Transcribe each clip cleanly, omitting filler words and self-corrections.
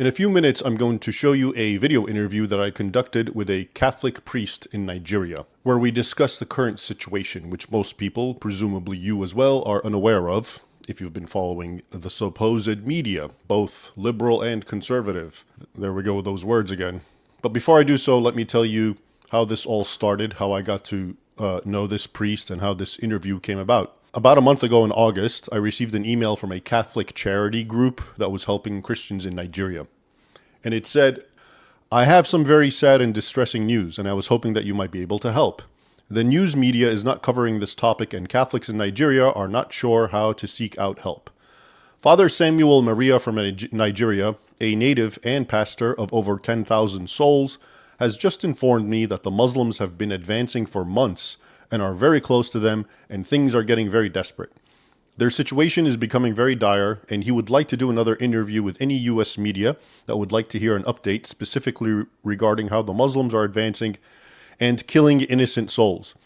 In a few minutes, I'm going to show you a video interview that I conducted with a Catholic priest in Nigeria, where we discuss the current situation, which most people, presumably you as well, are unaware of if you've been following the supposed media, both liberal and conservative. There we go with those words again. But before I do so, let me tell you how this all started, how I got to know this priest, and how this interview came about. About a month ago in August, I received an email from a Catholic charity group that was helping Christians in Nigeria. And it said, "I have some very sad and distressing news, and I was hoping that you might be able to help. The news media is not covering this topic, and Catholics in Nigeria are not sure how to seek out help. Father Samuel Maria from Nigeria, a native and pastor of over 10,000 souls, has just informed me that the Muslims have been advancing for months and are very close to them, and things are getting very desperate. Their situation is becoming very dire, and he would like to do another interview with any U.S. media that would like to hear an update specifically regarding how the Muslims are advancing and killing innocent souls.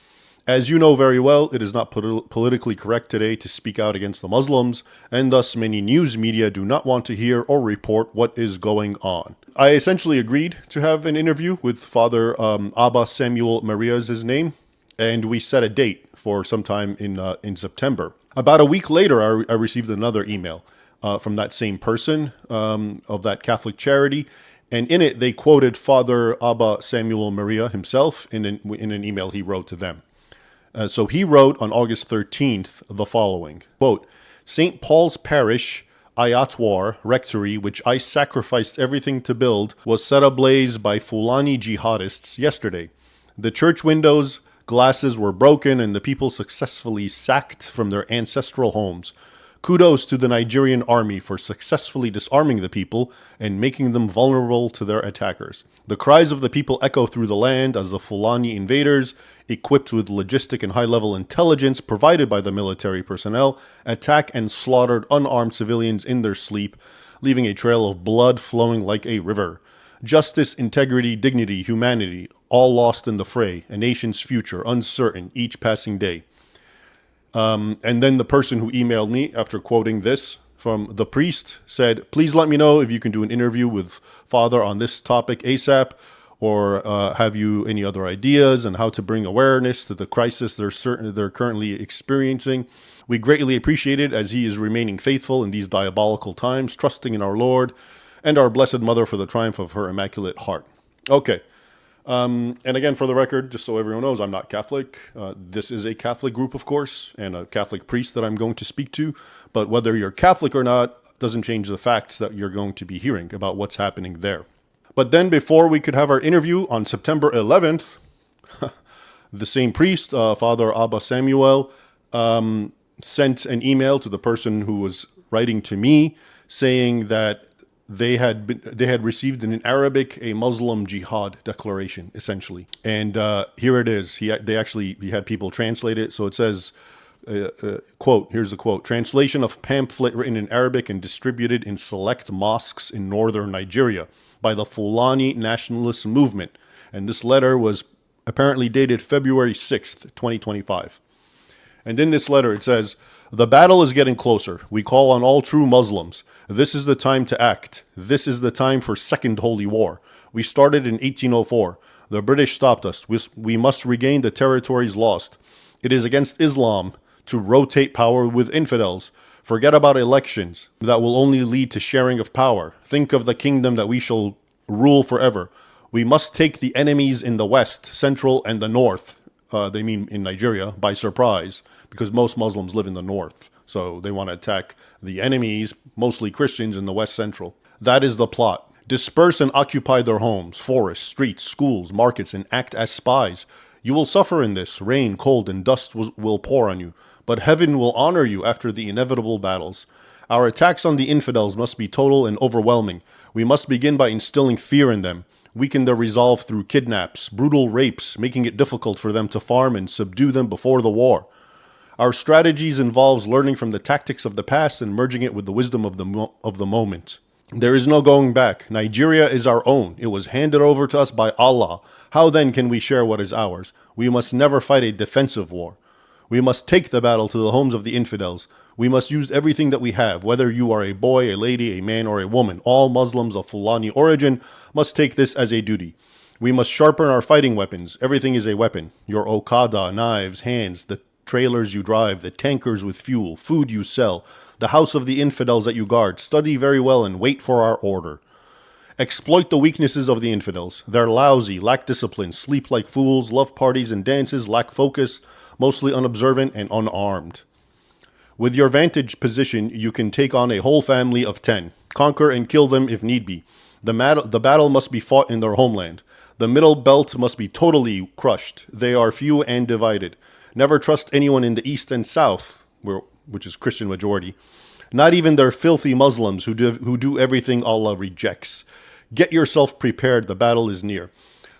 As you know very well, it is not politically correct today to speak out against the Muslims, and thus many news media do not want to hear or report what is going on." I essentially agreed to have an interview with Father Abba Samuel Maria's his name, and we set a date for sometime in September. About a week later, I received another email from that same person of that Catholic charity, and in it they quoted Father Abba Samuel Maria himself in an email he wrote to them. So he wrote on August 13th the following, quote, "St. Paul's Parish, Ayatwar Rectory, which I sacrificed everything to build, was set ablaze by Fulani jihadists yesterday. The church windows, glasses were broken, and the people successfully sacked from their ancestral homes. Kudos to the Nigerian army for successfully disarming the people and making them vulnerable to their attackers. The cries of the people echo through the land as the Fulani invaders, equipped with logistic and high-level intelligence provided by the military personnel, attack and slaughtered unarmed civilians in their sleep, leaving a trail of blood flowing like a river. Justice, integrity, dignity, humanity, all lost in the fray, a nation's future uncertain each passing day." And then the person who emailed me after quoting this from the priest said, "Please let me know if you can do an interview with Father on this topic ASAP, or have you any other ideas on how to bring awareness to the crisis they're currently experiencing. We greatly appreciate it, as he is remaining faithful in these diabolical times, trusting in our Lord and our Blessed Mother for the triumph of her Immaculate Heart." Okay. And again, for the record, just so everyone knows, I'm not Catholic. This is a Catholic group, of course, and a Catholic priest that I'm going to speak to. But whether you're Catholic or not doesn't change the facts that you're going to be hearing about what's happening there. But then before we could have our interview on September 11th, the same priest, Father Abba Samuel, sent an email to the person who was writing to me saying that they had received in Arabic a Muslim jihad declaration, essentially. And here it is. He had people translate it. So it says, quote, here's the quote, "Translation of pamphlet written in Arabic and distributed in select mosques in northern Nigeria by the Fulani nationalist movement." And this letter was apparently dated February 6th, 2025. And in this letter it says, "The battle is getting closer. We call on all true Muslims. This is the time to act. This is the time for Second Holy War. We started in 1804. The British stopped us. We must regain the territories lost. It is against Islam to rotate power with infidels. Forget about elections. That will only lead to sharing of power. Think of the kingdom that we shall rule forever. We must take the enemies in the west, central, and the north," they mean in Nigeria, "by surprise, because most Muslims live in the north. So they want to attack the enemies, mostly Christians, in the west central. That is the plot. Disperse and occupy their homes, forests, streets, schools, markets, and act as spies. You will suffer in this. Rain, cold, and dust will pour on you. But heaven will honor you after the inevitable battles. Our attacks on the infidels must be total and overwhelming. We must begin by instilling fear in them, weaken their resolve through kidnaps, brutal rapes, making it difficult for them to farm, and subdue them before the war. Our strategies involves learning from the tactics of the past and merging it with the wisdom of the moment. There is no going back. Nigeria is our own. It was handed over to us by Allah. How then can we share what is ours? We must never fight a defensive war. We must take the battle to the homes of the infidels. We must use everything that we have, whether you are a boy, a lady, a man, or a woman. All Muslims of Fulani origin must take this as a duty. We must sharpen our fighting weapons. Everything is a weapon. Your okada, knives, hands, the trailers you drive, the tankers with fuel, food you sell, the house of the infidels that you guard. Study very well and wait for our order. Exploit the weaknesses of the infidels. They're lousy, lack discipline, sleep like fools, love parties and dances, lack focus, mostly unobservant and unarmed. With your vantage position, you can take on a whole family of 10. Conquer and kill them if need be. The battle must be fought in their homeland. The middle belt must be totally crushed. They are few and divided. Never trust anyone in the east and south, which is Christian majority. Not even their filthy Muslims who do everything Allah rejects. Get yourself prepared. The battle is near.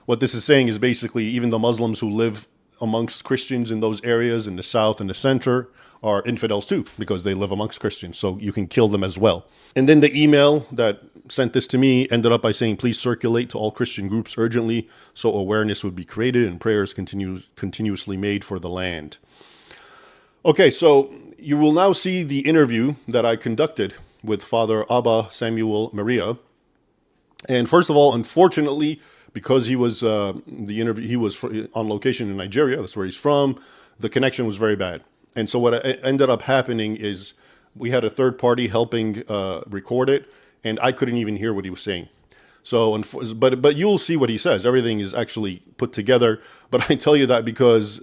What this is saying is basically even the Muslims who live amongst Christians in those areas in the south and the center are infidels too, because they live amongst Christians. So you can kill them as well. And then the email that sent this to me ended up by saying, please circulate to all Christian groups urgently so awareness would be created and prayers continuously made for the land. Okay, so you will now see the interview that I conducted with Father Abba Samuel Maria. And first of all, unfortunately, because he was on location in Nigeria, that's where he's from, the connection was very bad. And so what ended up happening is we had a third party helping record it, and I couldn't even hear what he was saying. So, but you'll see what he says. Everything is actually put together. But I tell you that because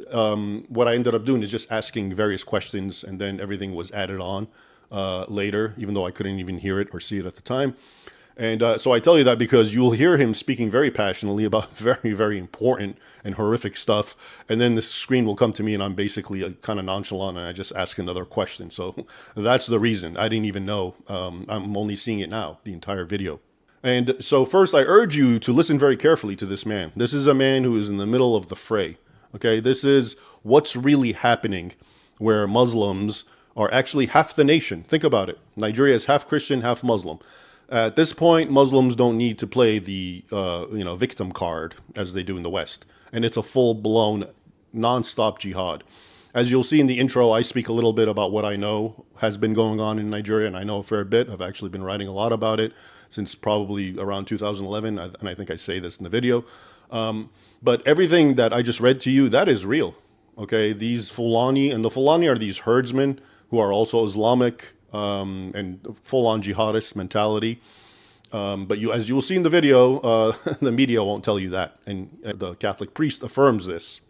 what I ended up doing is just asking various questions, and then everything was added on later, even though I couldn't even hear it or see it at the time. And so I tell you that because you'll hear him speaking very passionately about very, very important and horrific stuff. And then the screen will come to me and I'm basically kind of nonchalant and I just ask another question. So that's the reason. I didn't even know. I'm only seeing it now, the entire video. And so first, I urge you to listen very carefully to this man. This is a man who is in the middle of the fray. Okay, this is what's really happening where Muslims are actually half the nation. Think about it. Nigeria is half Christian, half Muslim. At this point, Muslims don't need to play the victim card as they do in the West. And it's a full-blown, non-stop jihad. As you'll see in the intro, I speak a little bit about what I know has been going on in Nigeria, and I know a fair bit. I've actually been writing a lot about it since probably around 2011, and I think I say this in the video. But everything that I just read to you, that is real. Okay, these Fulani, and the Fulani are these herdsmen who are also Islamic, and full-on jihadist mentality. But as you will see in the video, the media won't tell you that. And the Catholic priest affirms this.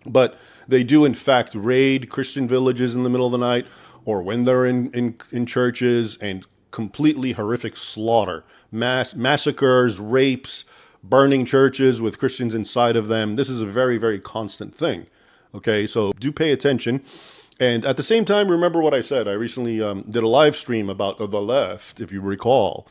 But they do, in fact, raid Christian villages in the middle of the night or when they're in churches and completely horrific slaughter. Massacres, rapes, burning churches with Christians inside of them. This is a very, very constant thing. Okay, so do pay attention. And at the same time, remember what I said. I recently did a live stream about the left, if you recall.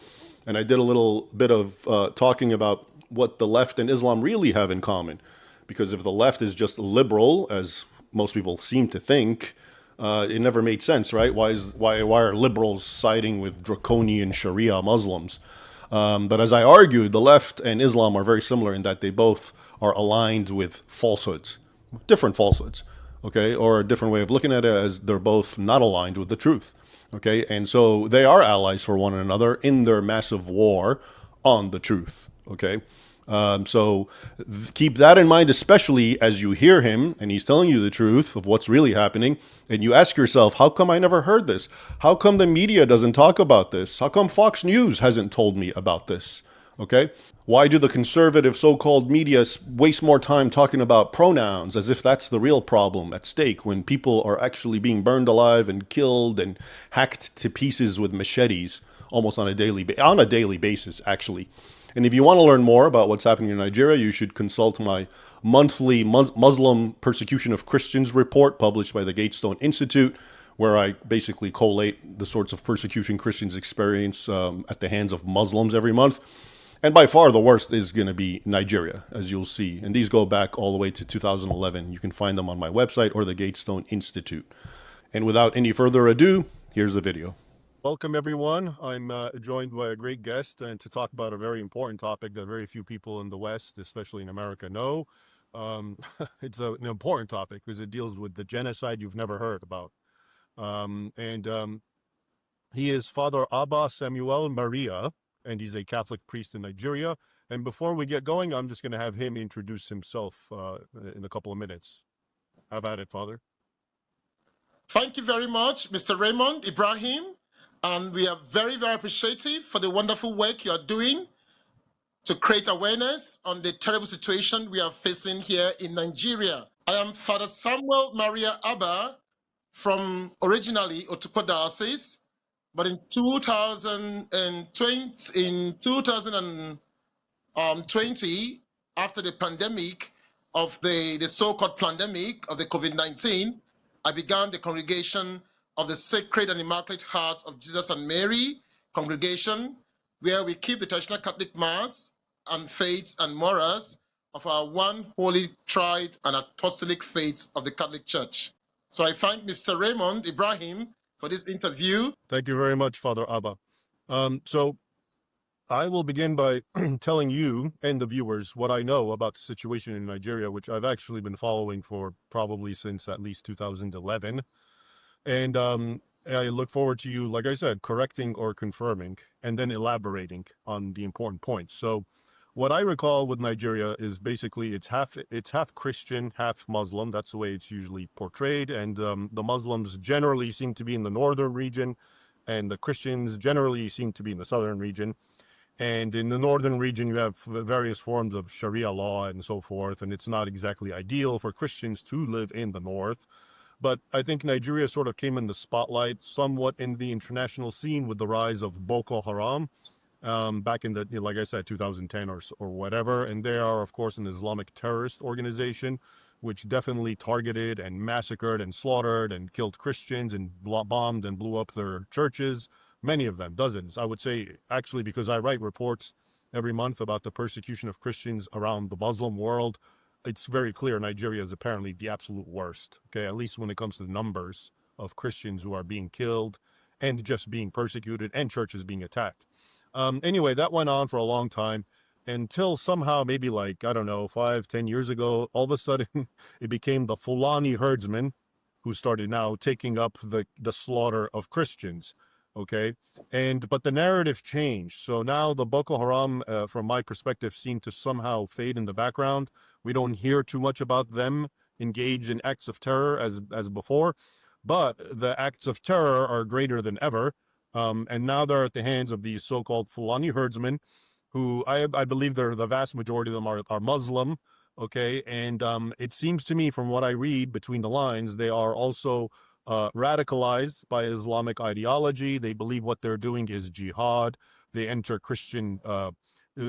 And I did a little bit of talking about what the left and Islam really have in common. Because if the left is just liberal, as most people seem to think, it never made sense, right? Why are liberals siding with draconian Sharia Muslims? But as I argued, the left and Islam are very similar in that they both are aligned with falsehoods, different falsehoods. Okay, or a different way of looking at it as they're both not aligned with the truth. Okay, and so they are allies for one another in their massive war on the truth. Okay, so keep that in mind, especially as you hear him and he's telling you the truth of what's really happening. And you ask yourself, how come I never heard this? How come the media doesn't talk about this? How come Fox News hasn't told me about this? Okay, why do the conservative so-called media waste more time talking about pronouns as if that's the real problem at stake when people are actually being burned alive and killed and hacked to pieces with machetes almost on a daily basis, actually. And if you want to learn more about what's happening in Nigeria, you should consult my monthly Muslim Persecution of Christians report published by the Gatestone Institute, where I basically collate the sorts of persecution Christians experience at the hands of Muslims every month. And by far the worst is going to be Nigeria, as you'll see. And these go back all the way to 2011. You can find them on my website or the Gatestone Institute. And without any further ado, here's the video. Welcome, everyone. I'm joined by a great guest and to talk about a very important topic that very few people in the West, especially in America, know. It's an important topic because it deals with the genocide you've never heard about. And He is Father Abba Samuel Maria, and he's a Catholic priest in Nigeria. And before we get going, I'm just going to have him introduce himself in a couple of minutes. Have at it, Father. Thank you very much, Mr. Raymond Ibrahim. And we are very, very appreciative for the wonderful work you are doing to create awareness on the terrible situation we are facing here in Nigeria. I am Father Samuel Maria Abba from originally Otukpo Diocese, but in 2020, after the pandemic of the so-called pandemic of the COVID-19, I began the congregation of the Sacred and Immaculate Hearts of Jesus and Mary congregation, where we keep the traditional Catholic Mass and faiths and morals of our one holy, tried, and apostolic faith of the Catholic Church. So I thank Mr. Raymond Ibrahim for this interview. Thank you very much, Father Abba. So I will begin by telling you and the viewers what I know about the situation in Nigeria, which I've actually been following for probably since at least 2011. And I look forward to you, like I said, correcting or confirming and then elaborating on the important points. So what I recall with Nigeria is basically it's half Christian, half Muslim. That's the way it's usually portrayed. And the Muslims generally seem to be in the northern region, and the Christians generally seem to be in the southern region. And in the northern region, you have various forms of Sharia law and so forth, and it's not exactly ideal for Christians to live in the north. But I think Nigeria sort of came in the spotlight somewhat in the international scene with the rise of Boko Haram back in the, like I said, 2010 or whatever. And they are, of course, an Islamic terrorist organization, which definitely targeted and massacred and slaughtered and killed Christians and bombed and blew up their churches. Many of them, dozens, I would say, actually, because I write reports every month about the persecution of Christians around the Muslim world. It's very clear Nigeria is apparently the absolute worst, okay, at least when it comes to the numbers of Christians who are being killed and just being persecuted and churches being attacked. Anyway, that went on for a long time until somehow, maybe like, I don't know, 5-10 years ago, all of a sudden it became the Fulani herdsmen who started now taking up the slaughter of Christians. Okay. But the narrative changed. So now the Boko Haram, from my perspective, seem to somehow fade in the background. We don't hear too much about them engaged in acts of terror as before, but the acts of terror are greater than ever. And now they're at the hands of these so-called Fulani herdsmen, who I believe the vast majority of them are Muslim. Okay. And it seems to me from what I read between the lines, they are also radicalized by Islamic ideology. They believe what they're doing is jihad. They enter Christian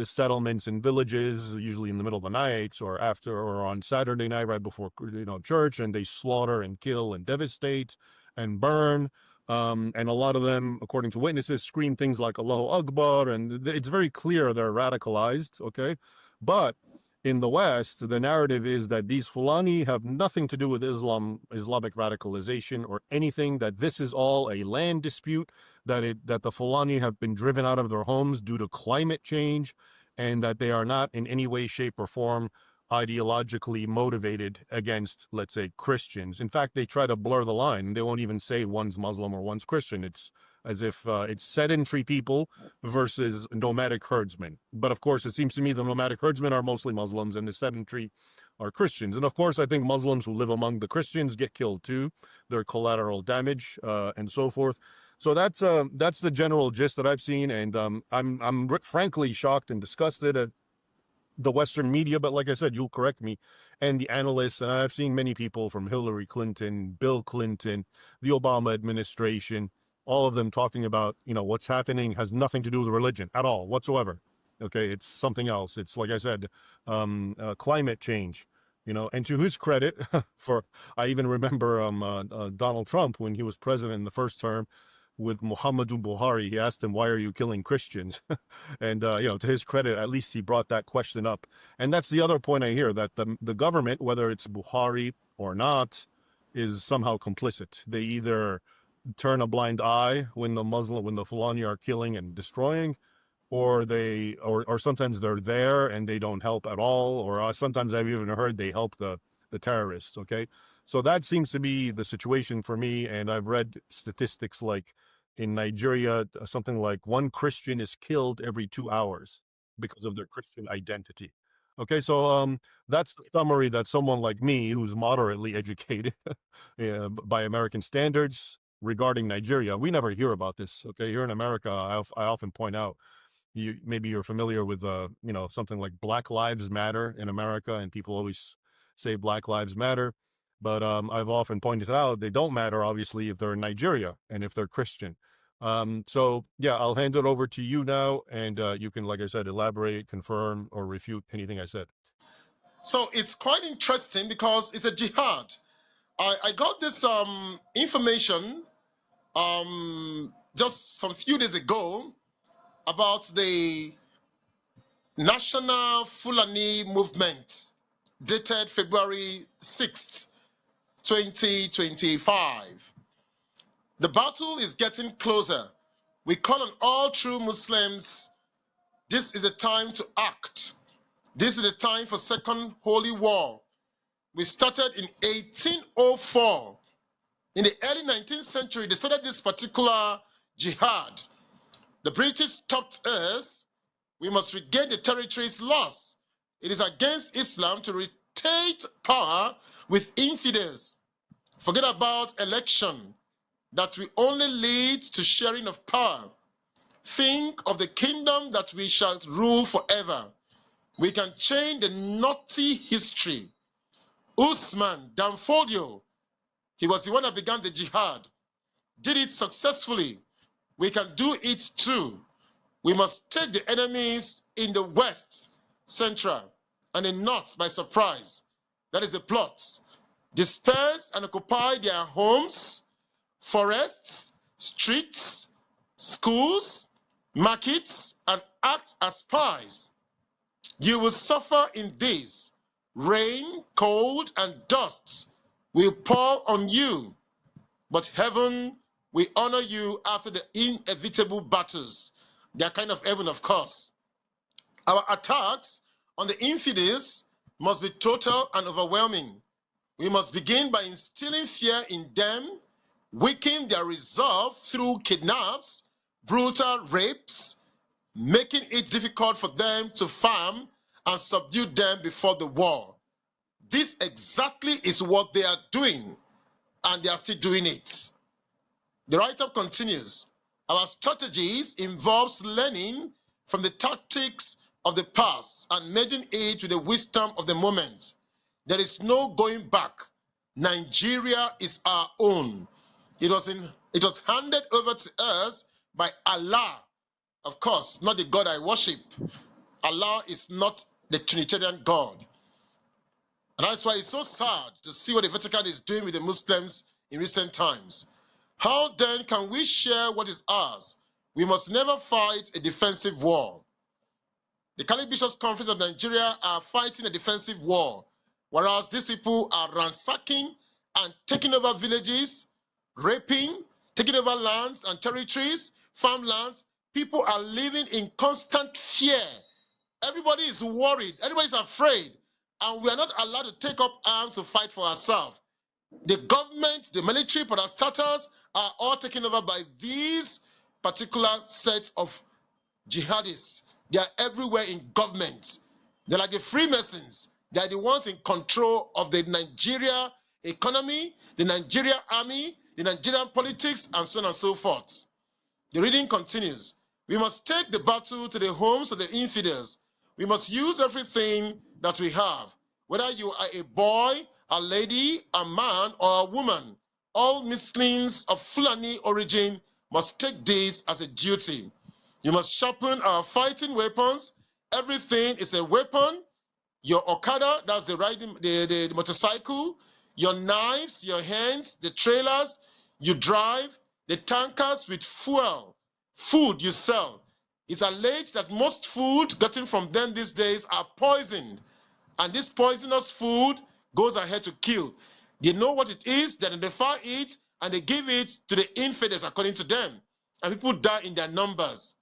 settlements and villages, usually in the middle of the night or after or on Saturday night, right before church, and they slaughter and kill and devastate and burn. And a lot of them, according to witnesses, scream things like Allahu Akbar, and it's very clear they're radicalized. Okay, but in the West, the narrative is that these Fulani have nothing to do with Islamic radicalization or anything, that this is all a land dispute, that the Fulani have been driven out of their homes due to climate change, and that they are not in any way, shape, or form ideologically motivated against, let's say, Christians. In fact, they try to blur the line. They won't even say one's Muslim or one's Christian. It's as if it's sedentary people versus nomadic herdsmen. But of course, it seems to me the nomadic herdsmen are mostly Muslims and the sedentary are Christians. And of course, I think Muslims who live among the Christians get killed too. They're collateral damage and so forth. So that's the general gist that I've seen, and I'm frankly shocked and disgusted at the Western media, but like I said, you'll correct me, and the analysts, and I've seen many people from Hillary Clinton, Bill Clinton, the Obama administration, all of them talking about, what's happening has nothing to do with religion at all, whatsoever. Okay, it's something else. It's, like I said, climate change, and to his credit, I even remember Donald Trump, when he was president in the first term, with Muhammadu Buhari, he asked him, why are you killing Christians? And, to his credit, at least he brought that question up. And that's the other point I hear, that the government, whether it's Buhari or not, is somehow complicit. They either turn a blind eye when the Fulani are killing and destroying, or or sometimes they're there and they don't help at all, or sometimes I've even heard they help the terrorists. Okay, so that seems to be the situation for me, and I've read statistics like in Nigeria, something like one Christian is killed every 2 hours because of their Christian identity. Okay, so that's the summary that someone like me, who's moderately educated by American standards regarding Nigeria, we never hear about this. Okay, here in America, I often point out, maybe you're familiar with something like Black Lives Matter in America, and people always say Black Lives Matter, but I've often pointed out they don't matter, obviously, if they're in Nigeria and if they're Christian. So yeah, I'll hand it over to you now, and you can, like I said, elaborate, confirm, or refute anything I said. So it's quite interesting because it's a jihad. I got this information just some few days ago about the National Fulani movement, dated February 6th, 2025. The battle is getting closer. We call on all true Muslims, this is the time to act. This is the time for Second Holy War. We started in 1804. In the early 19th century, they started this particular jihad. The British stopped us. We must regain the territories lost. It is against Islam to rotate power with infidels. Forget about election. That will only lead to sharing of power. Think of the kingdom that we shall rule forever. We can change the naughty history. Usman Danfodio, he was the one that began the jihad, did it successfully. We can do it too. We must take the enemies in the west, central, and the north by surprise. That is the plot. Disperse and occupy their homes, forests, streets, schools, markets, and act as spies. You will suffer in this. Rain, cold, and dust will pour on you, but heaven will honor you after the inevitable battles. They are kind of heaven, of course. Our attacks on the infidels must be total and overwhelming. We must begin by instilling fear in them, weakening their resolve through kidnaps, brutal rapes, making it difficult for them to farm and subdue them before the war. This exactly is what they are doing, and they are still doing it. The write-up continues. Our strategies involves learning from the tactics of the past and merging it with the wisdom of the moment. There is no going back. Nigeria is our own. It was handed over to us by Allah. Of course, not the God I worship. Allah is not the Trinitarian God. And that's why it's so sad to see what the Vatican is doing with the Muslims in recent times. How then can we share what is ours? We must never fight a defensive war. The Catholic Bishops' Conference of Nigeria are fighting a defensive war, whereas these people are ransacking and taking over villages, raping, taking over lands and territories, farmlands. People are living in constant fear. Everybody is worried. Everybody is afraid. And we are not allowed to take up arms to fight for ourselves. The government, the military, parastatals are all taken over by these particular sets of jihadists. They are everywhere in government. They're like the Freemasons. They are the ones in control of the Nigeria economy, the Nigeria army, the Nigerian politics, and so on and so forth. The reading continues. We must take the battle to the homes of the infidels. We must use everything that we have, whether you are a boy, a lady, a man, or a woman. All Muslims of Fulani origin must take this as a duty. You must sharpen our fighting weapons. Everything is a weapon. Your Okada, that's the riding, the motorcycle, your knives, your hands, the trailers you drive, the tankers with fuel, food you sell. It's alleged that most food gotten from them these days are poisoned, and this poisonous food goes ahead to kill. They know what it is, they identify it, and they give it to the infidels according to them, and people die in their numbers.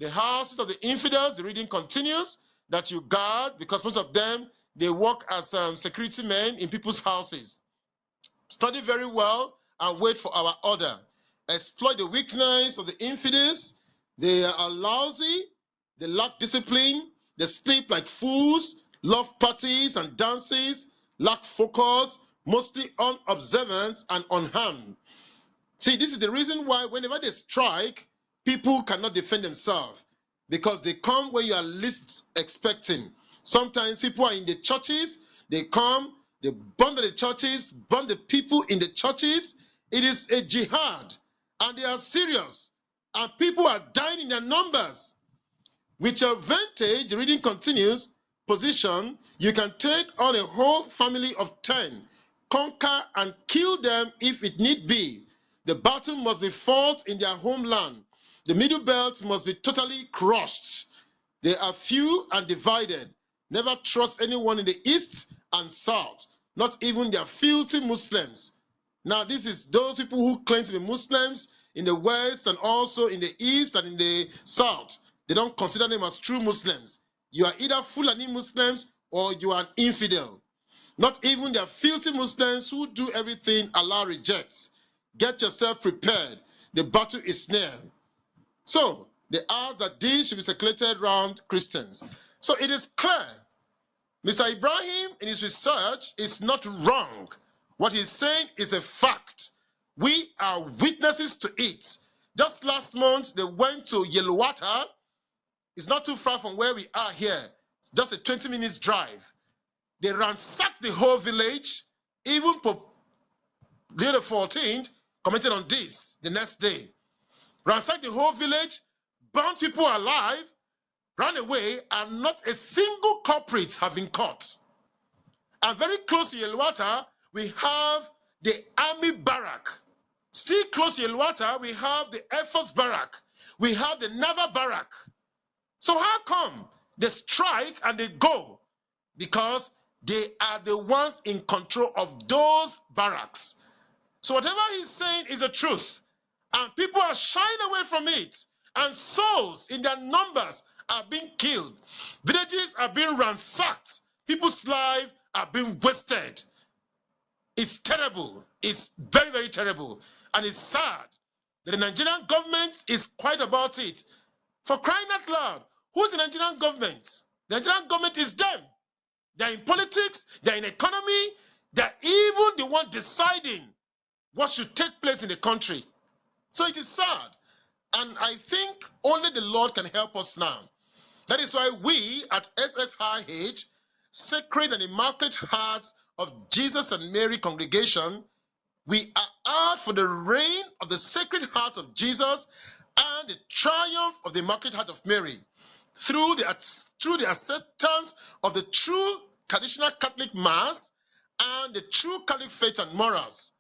the houses of the infidels, the reading continues, that you guard, because most of them, they work as security men in people's houses. Study very well and wait for our order. Exploit the weakness of the infidels. They are lousy, they lack discipline, they sleep like fools, love parties and dances, lack focus, mostly unobservant and unharmed. See, this is the reason why whenever they strike, people cannot defend themselves, because they come when you are least expecting. Sometimes people are in the churches, they come, they burn the churches, burn the people in the churches. It is a jihad, and they are serious, and people are dying in their numbers. With your vantage, the reading continues, position, you can take on a whole family of 10, conquer and kill them if it need be. The battle must be fought in their homeland. The Middle Belt must be totally crushed. They are few and divided. Never trust anyone in the east and south, not even their filthy Muslims. Now, this is those people who claim to be Muslims in the west and also in the east and in the south. They don't consider them as true Muslims. You are either Fulani Muslims or you are an infidel. Not even their filthy Muslims who do everything Allah rejects. Get yourself prepared. The battle is near. So, they ask that this should be circulated around Christians. So it is clear. Mr. Ibrahim, in his research, is not wrong. What he's saying is a fact. We are witnesses to it. Just last month, they went to Yelwata. It's not too far from where we are here. It's just a 20 minutes drive. They ransacked the whole village. Even Pope Leo the 14th commented on this the next day. Ransacked the whole village, bound people alive, ran away, and not a single culprit have been caught. And very close to Yelwata, we have the army barrack. Still close to Yelwata, we have the Air Force barrack. We have the naval barrack. So how come they strike and they go? Because they are the ones in control of those barracks. So whatever he's saying is the truth. And people are shying away from it. And souls in their numbers are being killed. Villages are being ransacked. People's lives are being wasted. It's terrible. It's very, very terrible. And it's sad that the Nigerian government is quiet about it. For crying out loud, who's the Nigerian government? The Nigerian government is them. They're in politics, they're in economy, they're even the one deciding what should take place in the country. So it is sad. And I think only the Lord can help us now. That is why we at SSIH, Sacred and Immaculate Hearts of Jesus and Mary Congregation, we are out for the reign of the Sacred Heart of Jesus and the triumph of the Immaculate Heart of Mary through the acceptance of the true traditional Catholic Mass and the true Catholic faith and morals.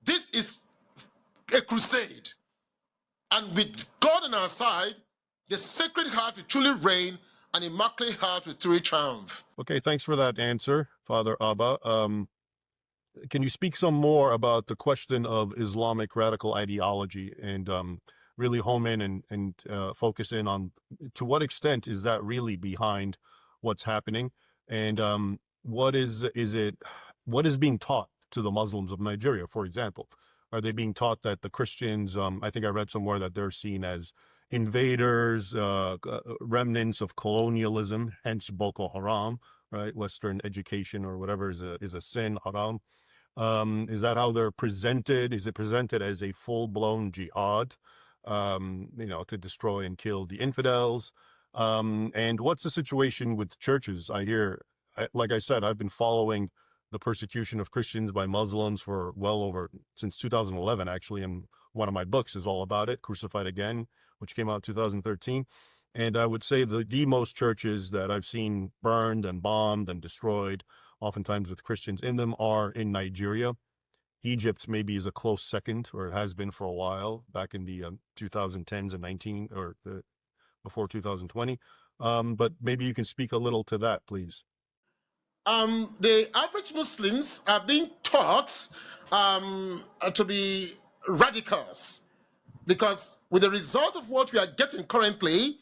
This is a crusade. And with God on our side, the Sacred Heart will truly reign and Immaculate Heart will truly triumph. Okay, thanks for that answer, Father Abba. Can you speak some more about the question of Islamic radical ideology and really home in and focus in on to what extent is that really behind what's happening, and what is being taught to the Muslims of Nigeria, for example? Are they being taught that the Christians, I think I read somewhere that they're seen as invaders, remnants of colonialism, hence Boko Haram, right? Western education or whatever is a sin, haram. Is that how they're presented? Is it presented as a full-blown jihad, to destroy and kill the infidels? And what's the situation with churches? I hear, like I said, I've been following the persecution of Christians by Muslims for since 2011, actually, and one of my books is all about it, Crucified Again, which came out 2013. And I would say the most churches that I've seen burned and bombed and destroyed, oftentimes with Christians in them, are in Nigeria. Egypt maybe is a close second, or it has been for a while, back in the 2010s and before 2020. But maybe you can speak a little to that, please. The average Muslims are being taught to be radicals, because with the result of what we are getting currently,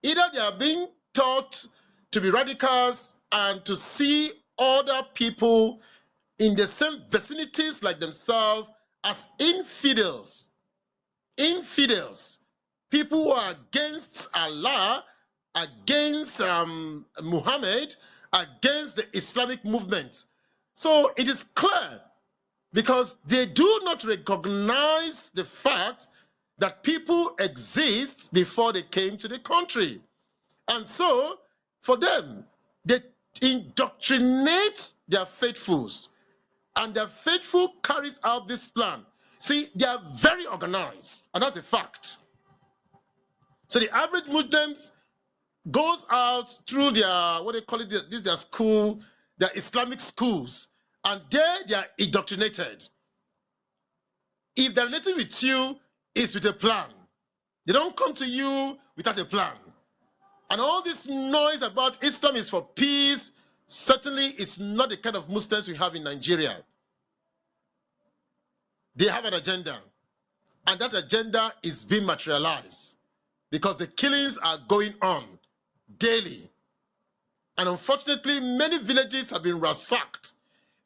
Either they are being taught to be radicals and to see other people in the same vicinities like themselves as infidels. Infidels. People who are against Allah, against Muhammad, against the Islamic movement. So it is clear because they do not recognize the fact that people exist before they came to the country. And so, for them, they indoctrinate their faithfuls, and their faithful carries out this plan. See, they are very organized, and that's a fact. So the average Muslims goes out through their, what they call it, this their school, their Islamic schools, and there they are indoctrinated. If they're relating with you, it's with a plan. They don't come to you without a plan. And all this noise about Islam is for peace, certainly it's not the kind of Muslims we have in Nigeria. They have an agenda, and that agenda is being materialized because the killings are going on daily. And unfortunately, many villages have been ransacked.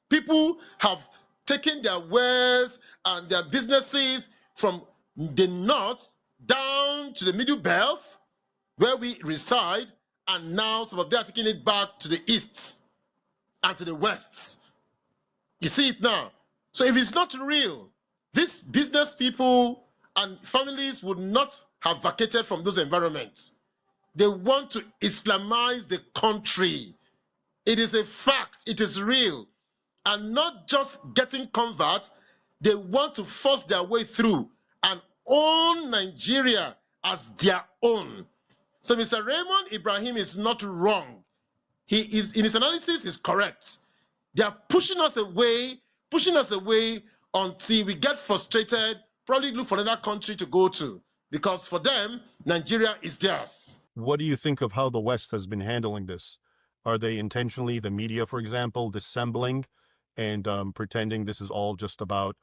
People have taken their wares and their businesses from the north down to the middle belt where we reside, and now some of them are taking it back to the east and to the west. You see it now. So if it's not real, these business people and families would not have vacated from those environments. They want to Islamize the country. It is a fact. It is real. And not just getting converts, they want to force their way through and own Nigeria as their own. So Mr. Raymond Ibrahim is not wrong. He is, in his analysis, is correct. They are pushing us away until we get frustrated, probably look for another country to go to, because for them, Nigeria is theirs. What do you think of how the West has been handling this? Are they intentionally, the media, for example, dissembling and pretending this is all just about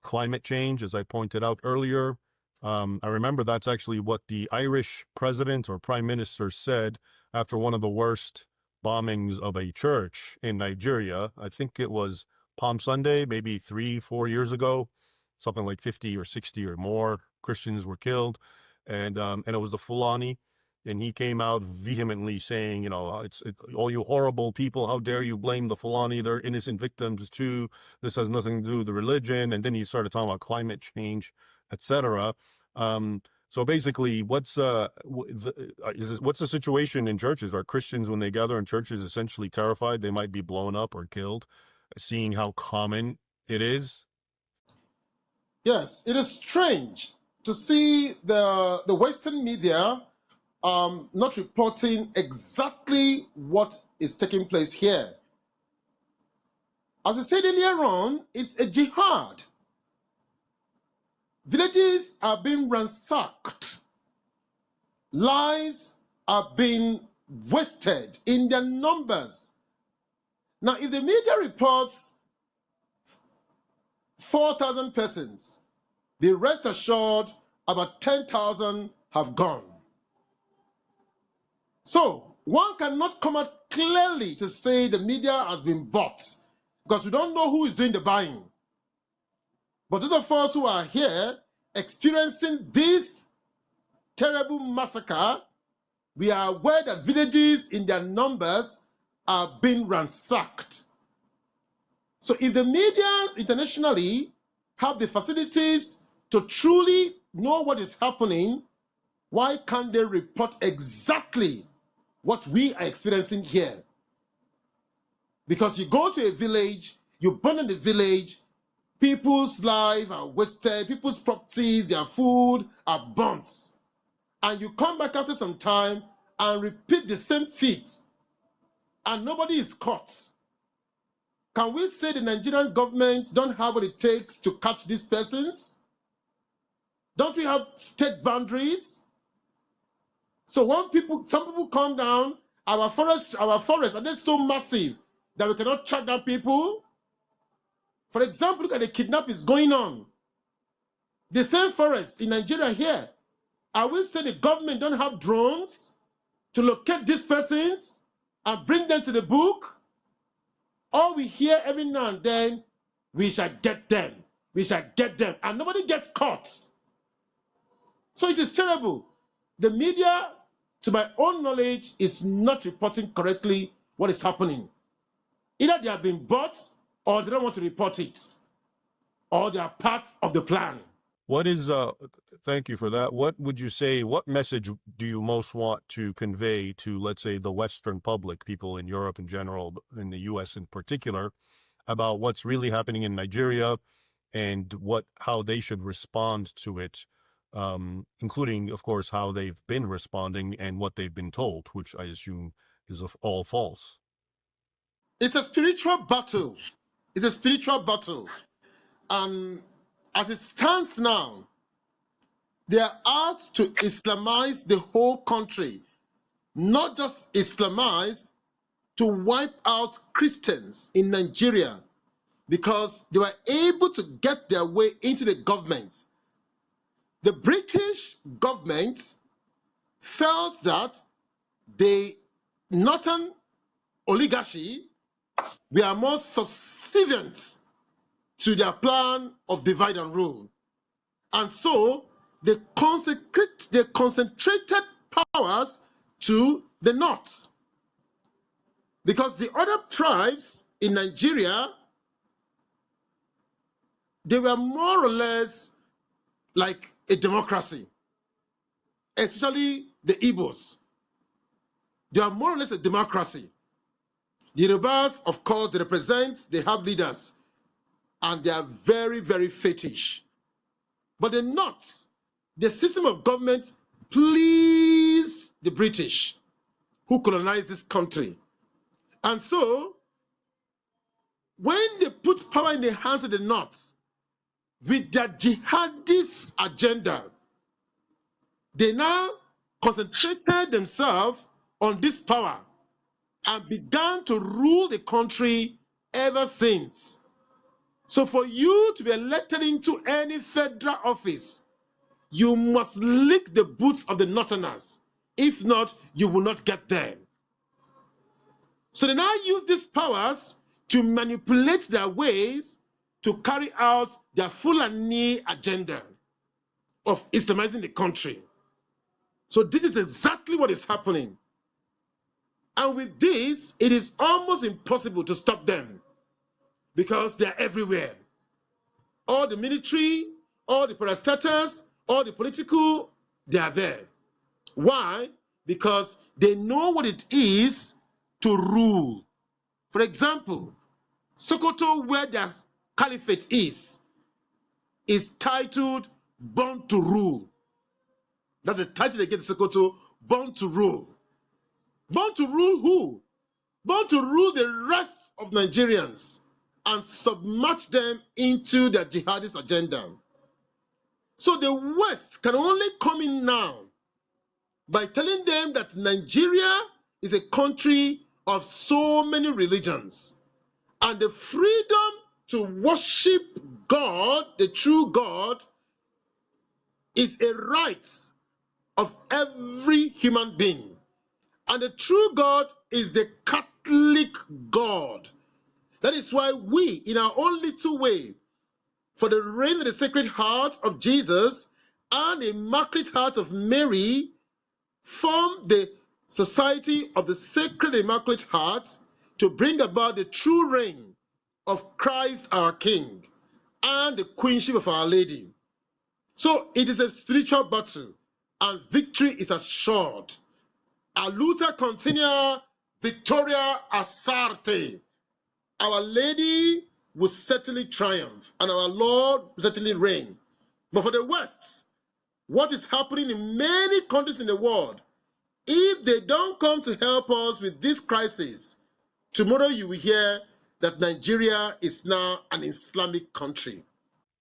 climate change, as I pointed out earlier? I remember that's actually what the Irish president or prime minister said after one of the worst bombings of a church in Nigeria. I think it was Palm Sunday, maybe 3-4 years ago, something like 50 or 60 or more Christians were killed. And it was the Fulani. And he came out vehemently saying, you know, all you horrible people, how dare you blame the Fulani? They're innocent victims too. This has nothing to do with the religion. And then he started talking about climate change, etc. So basically, what's the situation in churches? Are Christians, when they gather in churches, essentially terrified they might be blown up or killed, seeing how common it is? Yes, it is strange to see the Western media not reporting exactly what is taking place here. As I said earlier on, it's a jihad. Villages are being ransacked. Lives are being wasted in their numbers. Now, if the media reports 4,000 persons, be rest assured about 10,000 have gone. So, one cannot come out clearly to say the media has been bought, because we don't know who is doing the buying. But those of us who are here experiencing this terrible massacre, we are aware that villages in their numbers are being ransacked. So if the medias internationally have the facilities to truly know what is happening, why can't they report exactly what we are experiencing here? Because you go to a village, you burn in the village, people's lives are wasted, people's properties, their food are burnt. And you come back after some time and repeat the same feat, and nobody is caught. Can we say the Nigerian government don't have what it takes to catch these persons? Don't we have state boundaries? So when some people come down, our forests are they so massive that we cannot track down people? For example, look at the kidnappings going on. The same forest in Nigeria here, Are we saying the government don't have drones to locate these persons and bring them to the book? All we hear every now and then, we shall get them, we shall get them, and nobody gets caught. So it is terrible. The media, to my own knowledge, is not reporting correctly what is happening. Either they have been bought, or they don't want to report it, or they are part of the plan. What is, thank you for that. What would you say, what message do you most want to convey to, let's say, the Western public, people in Europe in general, in the US in particular, about what's really happening in Nigeria and how they should respond to it, including, of course, how they've been responding and what they've been told, which I assume is all false? It's a spiritual battle. It's a spiritual battle. And as it stands now, they are out to Islamize the whole country, not just Islamize, to wipe out Christians in Nigeria, because they were able to get their way into the government. The British government felt that the northern oligarchy were more subservient to their plan of divide and rule. And so they concentrated powers to the north. Because the other tribes in Nigeria, they were more or less like a democracy, especially the Igbos. They are more or less a democracy. The Yorubas, of course, they have leaders, and they are very, very fetish. But the North, the system of government pleased the British, who colonized this country. And so, when they put power in the hands of the North, with their jihadist agenda, they now concentrated themselves on this power and began to rule the country ever since. So for you to be elected into any federal office, you must lick the boots of the Northerners. If not, you will not get there. So they now use these powers to manipulate their ways to carry out their Fulani agenda of Islamizing the country. So this is exactly what is happening. And with this, it is almost impossible to stop them because they are everywhere. All the military, all the parastatals, all the political, they are there. Why? Because they know what it is to rule. For example, Sokoto, where their caliphate is titled Born to Rule. That's the title they get to Sokoto, Born to Rule. Born to rule who? Born to rule the rest of Nigerians and submerge them into their jihadist agenda. So the West can only come in now by telling them that Nigeria is a country of so many religions, and the freedom to worship God, the true God, is a right of every human being. And the true God is the Catholic God. That is why we, in our own little way, for the reign of the Sacred Heart of Jesus and the Immaculate Heart of Mary, form the Society of the Sacred Immaculate Heart to bring about the true reign of Christ our King and the Queenship of Our Lady. So it is a spiritual battle, and victory is assured. A luta continua victoria assarte. Our Lady will certainly triumph, and our Lord will certainly reign. But for the West, what is happening in many countries in the world, if they don't come to help us with this crisis, tomorrow you will hear that Nigeria is now an Islamic country.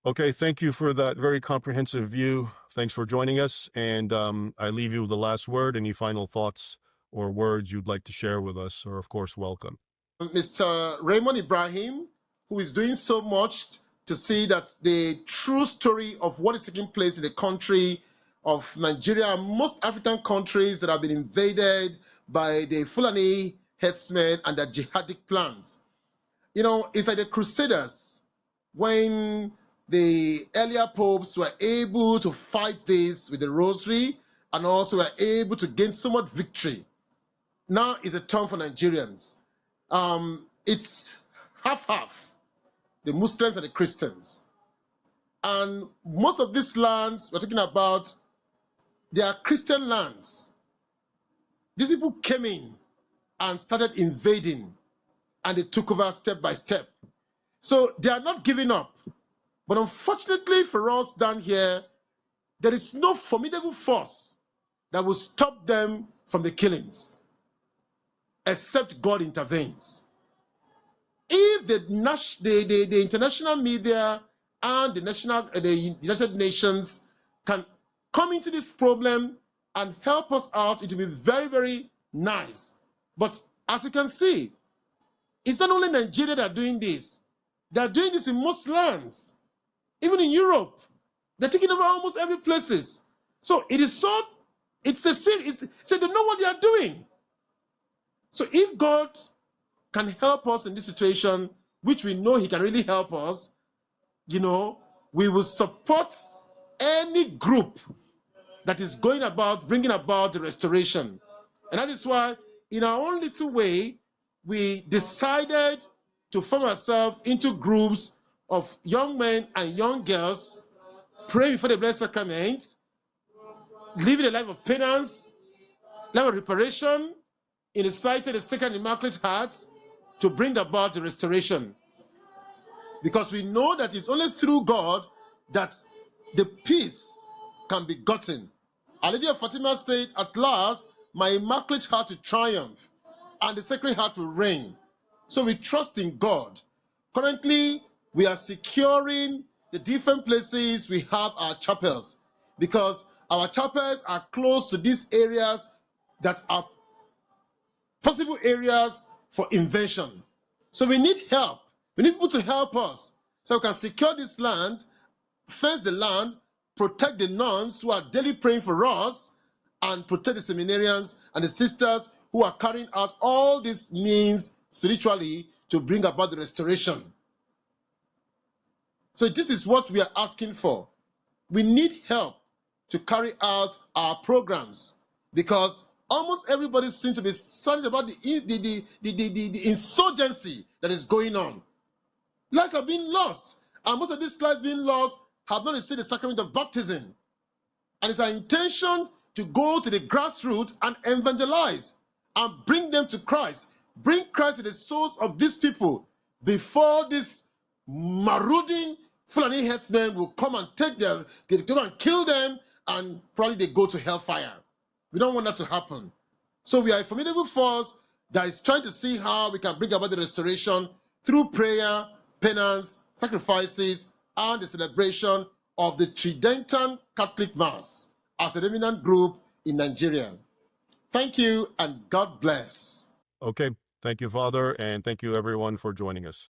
Okay, thank you for that very comprehensive view. Thanks for joining us, and I leave you with the last word. Any final thoughts or words you'd like to share with us are, of course, welcome. Mr. Raymond Ibrahim, who is doing so much to see that the true story of what is taking place in the country of Nigeria and most African countries that have been invaded by the Fulani headsmen and their jihadic plans. You know, it's like the Crusaders, when the earlier popes were able to fight this with the rosary and also were able to gain so much victory. Now is a turn for Nigerians. It's half-half, the Muslims and the Christians. And most of these lands we're talking about, they are Christian lands. These people came in and started invading, and they took over step by step. So they are not giving up. But unfortunately for us down here, there is no formidable force that will stop them from the killings, except God intervenes. If the international media and the United Nations can come into this problem and help us out, it will be very, very nice. But as you can see, it's not only Nigeria that are doing this. They are doing this in most lands. Even in Europe, they're taking over almost every places. So it is so, it's a serious, so they know what they are doing. So if God can help us in this situation, which we know he can really help us, you know, we will support any group that is going about bringing about the restoration. And that is why, in our own little way, we decided to form ourselves into groups of young men and young girls, praying before the Blessed Sacrament, living a life of penance, life of reparation, in the sight of the Sacred and Immaculate Heart, to bring about the restoration. Because we know that it's only through God that the peace can be gotten. Our Lady of Fatima said, at last, my Immaculate Heart will triumph, and the Sacred Heart will reign. So we trust in God. Currently, we are securing the different places we have our chapels, because our chapels are close to these areas that are possible areas for invasion. So we need help. We need people to help us so we can secure this land, fence the land, protect the nuns who are daily praying for us, and protect the seminarians and the sisters who are carrying out all these means spiritually to bring about the restoration. So this is what we are asking for. We need help to carry out our programs, because almost everybody seems to be silent about the insurgency that is going on. Lives are being lost, and most of these lives being lost have not received the sacrament of baptism. And it's our intention to go to the grassroots and evangelize and bring them to Christ. Bring Christ to the souls of these people before this marauding Fulani headsmen will come and take them, they go and kill them, and probably they go to hellfire. We don't want that to happen. So we are a formidable force that is trying to see how we can bring about the restoration through prayer, penance, sacrifices, and the celebration of the Tridental Catholic Mass as a dominant group in Nigeria. Thank you, and God bless. Okay. Thank you, Father, and thank you, everyone, for joining us.